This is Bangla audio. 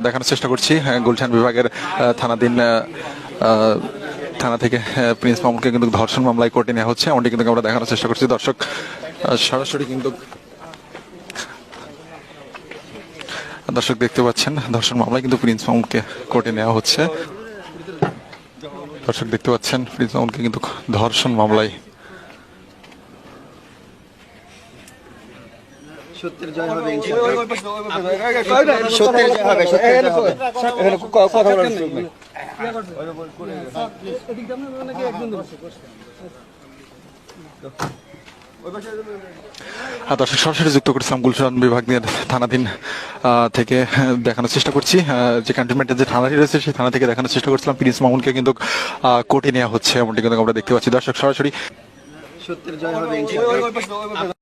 দেখানোর চেষ্টা করছি গুলশান বিভাগের থানাধীন থানা থেকে প্রিন্স মামুনকে কিন্তু ধর্ষণ মামলায় কোর্টে নেওয়া হচ্ছে, এমনটি কিন্তু আমরা দেখানোর চেষ্টা করছি। দর্শক সরাসরি কিন্তু দর্শক দেখতে পাচ্ছেন ধর্ষণ মামলায় কিন্তু প্রিন্স মামুনকে কোর্টে নেওয়া হচ্ছে। দর্শক দেখতে পাচ্ছেন প্রিন্স মামুনকে কিন্তু ধর্ষণ মামলায় সত্যের জয় হবে ইনশাআল্লাহ। সত্যের জয় হবে, সত্যের জয় হবে। এখানে কথা বলার সুযোগ নেই। দর্শক সরাসরি যুক্ত করেছিলাম গুলশান বিভাগের থানাধীন থেকে দেখানোর চেষ্টা করছি, যে ক্যান্টনমেন্টের যে থানাটি রয়েছে সেই থানা থেকে দেখানোর চেষ্টা করছিলাম প্রিন্স মামুনকে কিন্তু কোর্টে নেওয়া হচ্ছে, এমনটি কিন্তু আমরা দেখতে পাচ্ছি। দর্শক সরাসরি সত্যের জয় হবে ইনশাআল্লাহ।